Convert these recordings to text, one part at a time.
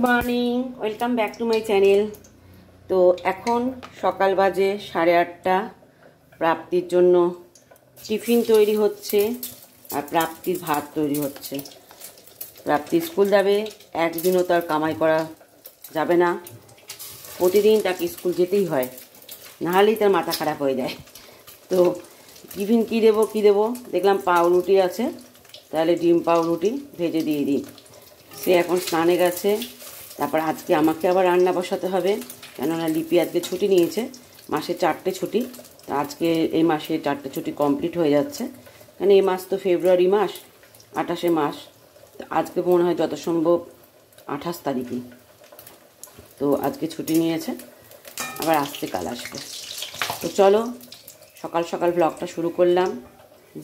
Morning, welcome back to my channel. তো এখন সকাল বাজে 8:30। প্রাপ্তির জন্য টিফিন তৈরি হচ্ছে আর প্রাপ্তির ভাত তৈরি হচ্ছে। প্রাপ্তি স্কুল যাবে, একদিনও তার কামাই করা যাবে না, প্রতিদিন তাকে স্কুল যেতেই হয়, নাহলেই তার মাথা খারাপ হয়ে যায়। তো টিফিন কী দেবো দেখলাম পাউরুটি আছে, তাহলে ডিম পাউরুটি ভেজে দিয়ে দিই। সে এখন স্নানে গেছে। তারপর আজকে আমাকে আবার রান্না বসাতে হবে, কেননা লিপি আজকে ছুটি নিয়েছে, মাসে 4টে ছুটি। তো আজকে এই মাসে 4টে ছুটি কমপ্লিট হয়ে যাচ্ছে, কারণ এই মাস তো ফেব্রুয়ারি মাস, 28শে মাস। তো আজকে মনে হয় যত সম্ভব 28 তারিখই। তো আজকে ছুটি নিয়েছে, আবার আসতে কাল আসবে। তো চলো সকাল সকাল ব্লগটা শুরু করলাম।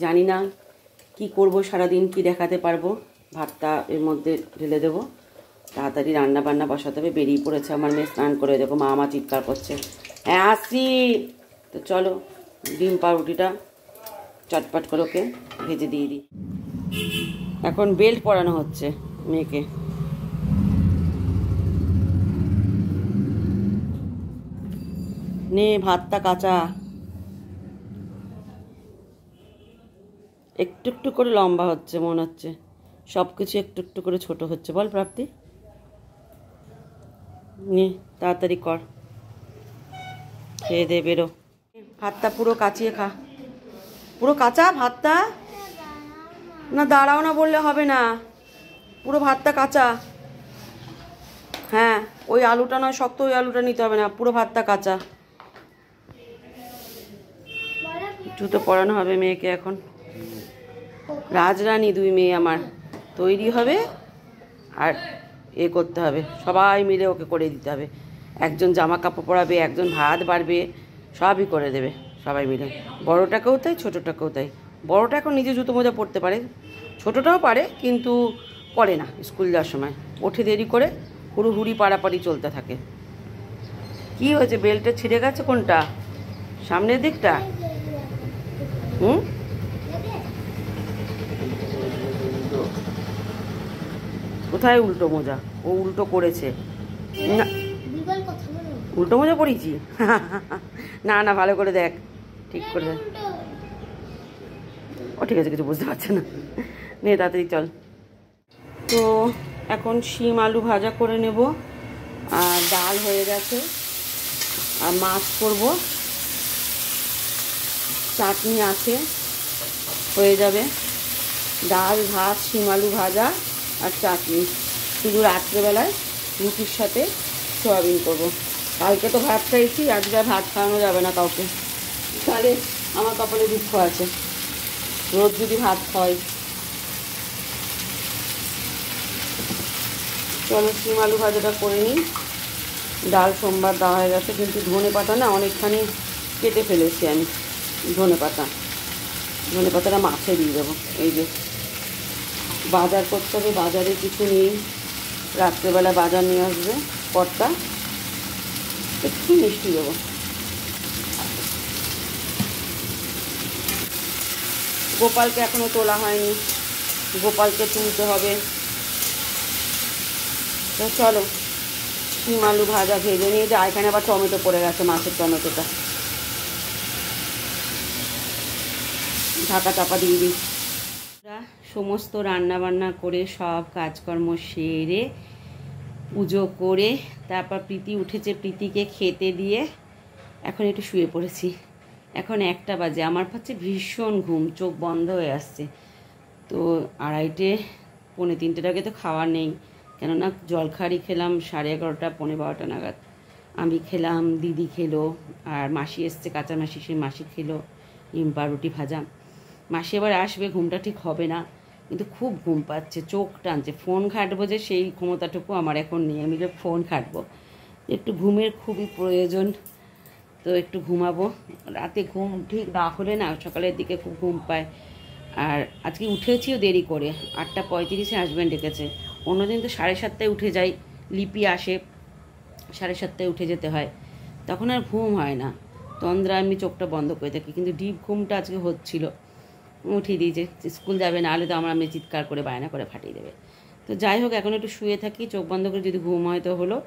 জানি না কি করব, সারাদিন কি দেখাতে পারবো। ভাতটা এর মধ্যে ঢেলে দেবো, তাড়াতাড়ি রান্না বান্না বসাতে হবে। বেরিয়ে পড়েছে আমার মেয়ে স্নান করে, দেখো মা চিৎকার করছে, হ্যাঁ আসছি। তো চলো ডিম পাউরুটিটা চটপট করে ওকে ভেজে দিয়ে দিই। এখন বেল্ট পরানো হচ্ছে মেয়েকে। নে ভাতটা কাঁচা, একটু একটু করে লম্বা হচ্ছে মনে হচ্ছে, সব কিছু একটু একটু করে ছোট হচ্ছে। বল প্রাপ্তি, নে তাড়াতাড়ি কর, খেয়ে দে বেরো। ভাতটা পুরো কাচিয়ে খা, পুরো কাঁচা ভাতটা। না দাঁড়াও না বললে হবে না, পুরো ভাতটা কাঁচা। হ্যাঁ ওই আলুটা নয় শক্ত, ওই আলুটা নিতে হবে না, পুরো ভাতটা কাঁচা। জুতো পরানো হবে মেয়েকে এখন। রাজরানী দুই মেয়ে আমার, তৈরি হবে আর এ করতে হবে, সবাই মিলে ওকে করে দিতে হবে। একজন জামা কাপড় পরাবে, একজন ভাত বাড়বে, সবই করে দেবে সবাই মিলে। বড়টাকেও তাই, ছোটোটাকেও তাই। বড়টা এখন নিজে জুতো মোজা পরতে পারে, ছোটোটাও পারে কিন্তু পরে না, স্কুল যাওয়ার সময় ওঠে দেরি করে, হুড়ি পাড়াপাড়ি চলতে থাকে। কি হয়েছে, বেল্টে ছিঁড়ে গেছে কোনটা, সামনের দিকটা? কোথায় উল্টো মোজা? ও উল্টো করেছে না, উল্টো মোজা পড়েছি। না না ভালো করে দেখ, ঠিক করে দেখ। ও ঠিক আছে, কিছু বুঝতে পারছে না। নে তাড়াতাড়ি চল। তো এখন শিম আলু ভাজা করে নেব, আর ডাল হয়ে গেছে, আর মাছ করব, চাটনি আছে, হয়ে যাবে। ডাল ভাত শিম আলু ভাজা আর চাটনি। শুধু রাত্রেবেলায় রুটির সাথে সোয়াবিন করব। কালকে তো ভাত খাইছি, আজকে ভাত খাওয়ানো যাবে না কাউকে, তাহলে আমার কপালে দুঃখ আছে। রোজ যদি ভাত খাওয়াই। চলো শিম আলু ভাজাটা করে নিই। ডাল সোমবার দেওয়া হয়ে গেছে, কিন্তু ধনে পাতা না অনেকখানি কেটে ফেলেছি আমি। ধনে পাতাটা মাছে দিয়ে দেবো। এই যে বাজার করতে হবে, বাজারে কিছু নেই, রাত্রেবেলা বাজার নিয়ে আসবে কর্তা, একটু মিষ্টি দেবো। গোপালকে এখনও তোলা হয়নি, গোপালকে তুলতে হবে। তো চলো শিম আলু ভাজা ভেজে নিয়ে যা। এখানে আবার টমেটো পড়ে গেছে, মাছের টমেটোটা, ঢাকা চাপা দিয়ে দিই। সমস্ত রান্না বান্না করে সব কাজকর্ম সেরে পুজো করে তারপর প্রীতি উঠেছে, প্রীতিকে খেতে দিয়ে এখন একটু শুয়ে পড়েছি। এখন 1টা বাজে, আমার পাচ্ছে ভীষণ ঘুম, চোখ বন্ধ হয়ে আসছে। তো 2:30 পৌনে 3টের আগে তো খাওয়া নেই, কেননা জলখাবারই খেলাম 11:30 পৌনে 12টা নাগাদ। আমি খেলাম, দিদি খেলো, আর মাসি এসছে কাঁচা মাসি, সেই মাসি খেলো ডিম পাউরুটি ভাজা। মাসি এবার আসবে, ঘুমটা ঠিক হবে না, কিন্তু খুব ঘুম পাচ্ছে, চোখ টানছে। ফোন ঘাঁটবো যে সেই ক্ষমতাটুকু আমার এখন নেই, আমি যে ফোন ঘাঁটবো। একটু ঘুমের খুবই প্রয়োজন, তো একটু ঘুমাবো। রাতে ঘুম ঠিক না হলে না সকালের দিকে খুব ঘুম পায়। আর আজকে উঠেছিও দেরি করে, 8:35 হাজব্যান্ড ডেকেছে। অন্যদিন তো 7:30 উঠে যাই, লিপি আসে 7:30 উঠে যেতে হয়, তখন আর ঘুম হয় না, তন্দ্রা আমি চোখটা বন্ধ করে থাকি। কিন্তু ডিপ ঘুমটা আজকে হচ্ছিল, উঠিয়ে দিয়েছে, স্কুল যাবে, না হলে তো আমার চিৎকার করে বায়না করে ফাটিয়ে দেবে। তো যাই হোক, এখন একটু শুয়ে থাকি, চোখ বন্ধ করে, যদি ঘুম হয় তো হলো,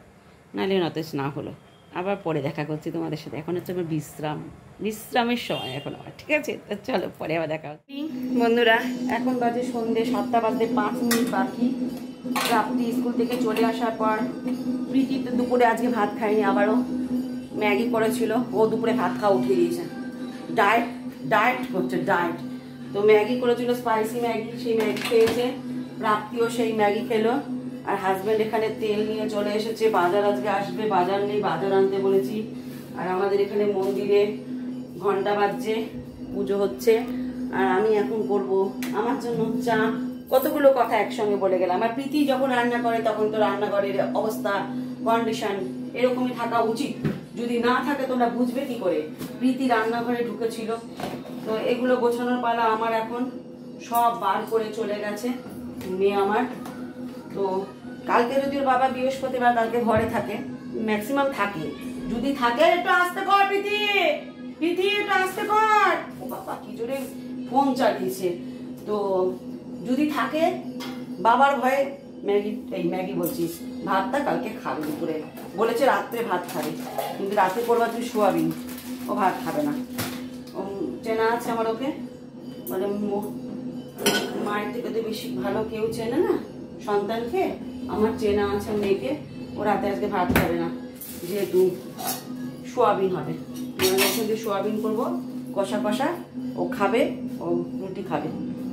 নাহলে নতেজ না হলো। আবার পরে দেখা করছি তোমাদের সাথে। এখন হচ্ছে আমার বিশ্রামের সময় এখন আমার, ঠিক আছে? তো চলো পরে আবার দেখা হচ্ছে। বন্ধুরা, এখন বাজে সন্ধ্যে 7টা বাজতে 5 মিনিট বাকি। প্রাপ্তি স্কুল থেকে চলে আসার পর প্রীতি তো দুপুরে আজকে ভাত খায়নি, আবারও ম্যাগি করেছিল, ও দুপুরে ভাত খাওয়া উঠিয়ে দিয়েছে। ডায়েট করছে, ডায়েট। তো ম্যাগি করেছিল, স্পাইসি ম্যাগি, সেই ম্যাগি খেয়েছে। প্রাপ্তিও সেই ম্যাগি খেলো। আর হাজব্যান্ড এখানে তেল নিয়ে চলে এসেছে, বাজার আজকে আসবে, বাজার নেই, বাজার আনতে বলেছি। আর আমাদের এখানে মন্দিরে ঘন্টা বাজছে, পুজো হচ্ছে। আর আমি এখন করব আমার জন্য চা। কতগুলো কথা একসঙ্গে বলে গেলাম। আর প্রীতি যখন রান্না করে তখন তো রান্নাঘরের অবস্থা, কন্ডিশন এরকমই থাকা উচিত। যদি না থাকে তোমরা বুঝবে কি করে? প্রীতি রান্নাঘরে ঢুকেছিল, তো এগুলো গোছানোর পালা আমার। এখন সব বার করে চলে গেছে মেয়ে আমার। তো কালকে যদি ওর বাবা বৃহস্পতিবার, কালকে ঘরে থাকে, ম্যাক্সিমাম থাকে। যদি থাকে, একটু আসতে কর প্রীতি, প্রীতি একটু আসতে কর। ও বাবা কি জোরে ফোন চালিয়েছে। তো যদি থাকে, বাবার ভয়ে ম্যাগি বলছিস, ভাতটা কালকে খাবে দুপুরে, বলেছে রাত্রে ভাত খাবে, কিন্তু রাতে করবা তুই সোয়াবিন, ও ভাত খাবে না। ও চেনা আছে আমার ওকে, মানে মায়ের থেকে তো বেশি ভালো কেউ চেনে না সন্তানকে। আমার চেনা আছে মেয়েকে, ও রাতে আজকে ভাত খাবে না, যেহেতু সোয়াবিন হবে। সোয়াবিন করবো কষা কষা, ও খাবে, ও রুটি খাবে,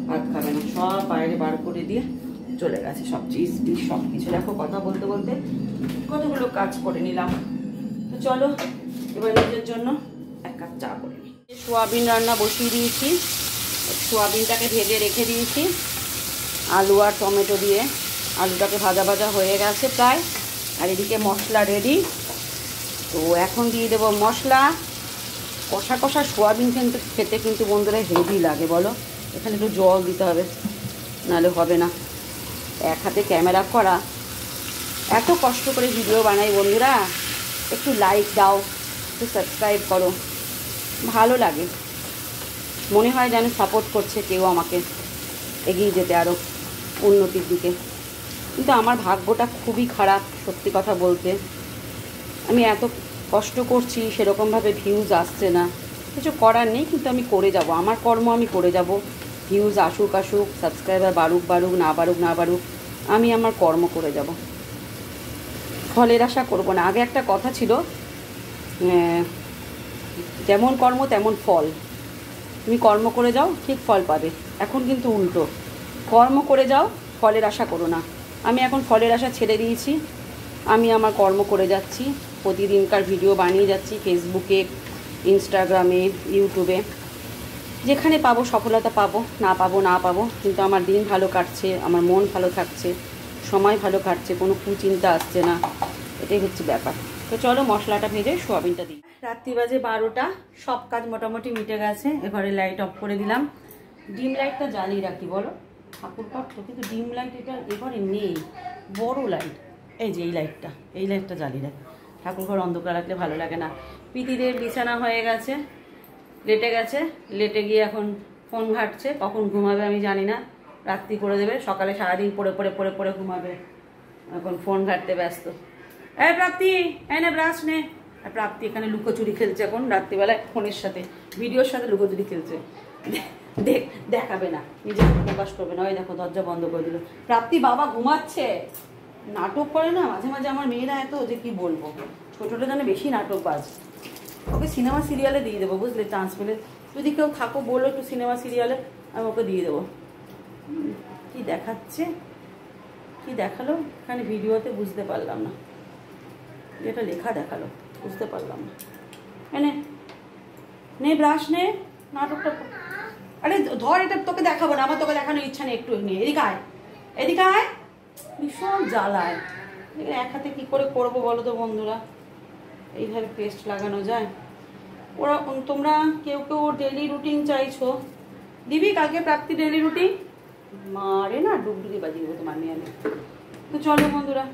ভাত খাবে না। সব বাইরে বার করে দিয়ে চলে গেছে, সব চিজ টিজ সব কিছু। দেখো, কথা বলতে বলতে কতগুলো কাজ করে নিলাম। তো চলো এবার নিজের জন্য এক কাপ চা করে নিই। সোয়াবিন রান্না বসিয়ে দিয়েছি, সোয়াবিনটাকে ভেজে রেখে দিয়েছি আলু আর টমেটো দিয়ে। আলুটাকে ভাজা ভাজা হয়ে গেছে প্রায়। আর এদিকে মশলা রেডি। তো এখন দিয়ে দেবো মশলা। কষা কষা সোয়াবিন কিন্তু খেতে কিন্তু বন্ধুরা হেভি লাগে, বলো। এখানে একটু জল দিতে হবে, নাহলে হবে না। এক হাতে ক্যামেরা করা, এত কষ্ট করে ভিডিও বানাই বন্ধুরা। একটু লাইক দাও, একটু সাবস্ক্রাইব করো, ভালো লাগে। মনে হয় যেন সাপোর্ট করছে কেউ আমাকে এগিয়ে যেতে আরও উন্নতির দিকে। কিন্তু আমার ভাগ্যটা খুবই খারাপ, সত্যি কথা বলতে। আমি এত কষ্ট করছি, সেরকমভাবে ভিউজ আসছে না। কিছু করার নেই, কিন্তু আমি করে যাব, আমার কর্ম আমি করে যাব। ভিউজ আসুক আসুক, সাবস্ক্রাইবার বাড়ুক বাড়ুক, না বাড়ুক না বাড়ুক, আমি আমার কর্ম করে যাব, ফলের আশা করব না। আগে একটা কথা ছিল, যেমন কর্ম তেমন ফল। তুমি কর্ম করে যাও, ঠিক ফল পাবে। এখন কিন্তু উল্টো, কর্ম করে যাও, ফলের আশা করো না। আমি এখন ফলের আশা ছেড়ে দিয়েছি, আমি আমার কর্ম করে যাচ্ছি। প্রতিদিনকার ভিডিও বানিয়ে যাচ্ছি, ফেসবুকে, ইনস্টাগ্রামে, ইউটিউবে। যেখানে পাবো সফলতা পাবো, না পাবো, কিন্তু আমার দিন ভালো কাটছে, আমার মন ভালো থাকছে, সময় ভালো কাটছে, কোনো কুচিন্তা আসছে না। এটাই হচ্ছে ব্যাপার। তো চলো মশলাটা ভেজে সোয়াবিনটা দিই। রাত্রি বাজে 12টা, সব কাজ মোটামুটি মিটে গেছে। এবারে লাইট অফ করে দিলাম। ডিম লাইটটা জ্বালিয়ে রাখি, বলো, ঠাকুর পাঠ্য, কিন্তু ডিম লাইট এটা এবারে নেই, বড় লাইট। এই যে এই লাইটটা জ্বালিয়ে রাখি। ঠাকুরঘর অন্ধকার রাখলে ভালো লাগে না। প্রীতিদের বিছানা হয়ে গেছে, লেটে গেছে, লেটে গিয়ে এখন ফোন ঘাটছে। কখন ঘুমাবে আমি জানি না, রাত্রি করে দেবে। সকালে সারাদিন পড়ে ঘুমাবে, এখন ফোন ঘাটতে ব্যস্ত। এই প্রাপ্তি, এই না ব্রাশ নে। আর প্রাপ্তি এখানে লুকোচুরি খেলছে এখন রাত্রিবেলায়, ফোনের সাথে, ভিডিওর সাথে লুকোচুরি খেলছে। দেখাবে না, নিজেকে প্রকাশ করবে না। ওই দেখো দরজা বন্ধ করে দিল। প্রাপ্তি বাবা ঘুমাচ্ছে, নাটক করে না মাঝে মাঝে আমার মেয়েরা, এত যে কি বলবো। ছোটটা জানে বেশি নাটকবাজ। ওকে সিনেমা সিরিয়ালে দিয়ে দেবো, বুঝলে, চান্স পেলে। যদি কেউ থাকো বলো একটু সিনেমা সিরিয়ালে, আমি ওকে দিয়ে দেবো। কি দেখাচ্ছে, কি দেখালো এখানে ভিডিওতে বুঝতে পারলাম না, যেটা লেখা দেখালো বুঝতে পারলাম না। এনে নে ব্রাশ নে, নাটকটা। আরে ধর, এটা তোকে দেখাবো না, আমার তোকে দেখানোর ইচ্ছা নেই। একটু নিয়ে এদিকে আয়, ভীষণ জ্বালায়। এক হাতে কি করে করবো বলো তো বন্ধুরা? এইভাবে পেস্ট লাগানো যায়? ওরা, তোমরা কেউ কেউ ডেলি রুটিন চাইছো, দিবি কালকে প্রাপ্তি ডেলি রুটিন? মারে না ডুবডুবি বাজিয়ে দেবো তোমার মেয়ে। তো চলো বন্ধুরা,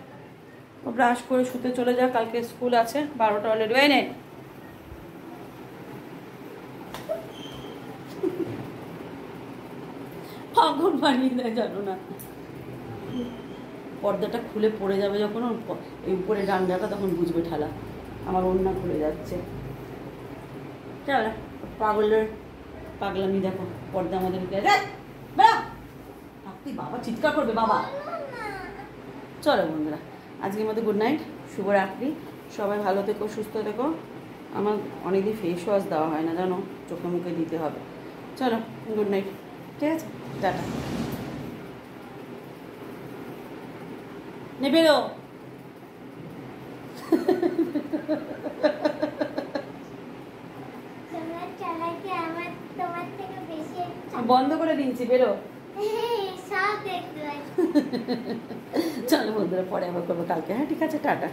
ও ব্রাশ করে শুতে চলে যা, কালকে স্কুল আছে। 12টা অলরেডি। এই নে, পাগল বানিয়ে দেয় জানো না। পর্দাটা খুলে পড়ে যাবে যখন এই উপরে ডান্ডাটা, তখন বুঝবে ঠালা। আমার ওড়না খুলে যাচ্ছে। চল পাগলামি দেখো, পর্দা আমাদের বাবা চিৎকার করবে বাবা। চলো বন্ধুরা, আজকের মতো গুড নাইট, শুভরাত্রি। সবাই ভালো থেকো, সুস্থ থেকো। আমার অনেকদিন ফেস ওয়াশ দেওয়া হয় না জানো, চোখে মুখে দিতে হবে। চলো গুড নাইট, ঠিক আছে, টাটা। বেরো। বন্ধ করে দিয়েছি, বেরো। চলো বন্ধুরা, পরে আবার করবো কালকে। হ্যাঁ ঠিক আছে, টাটা।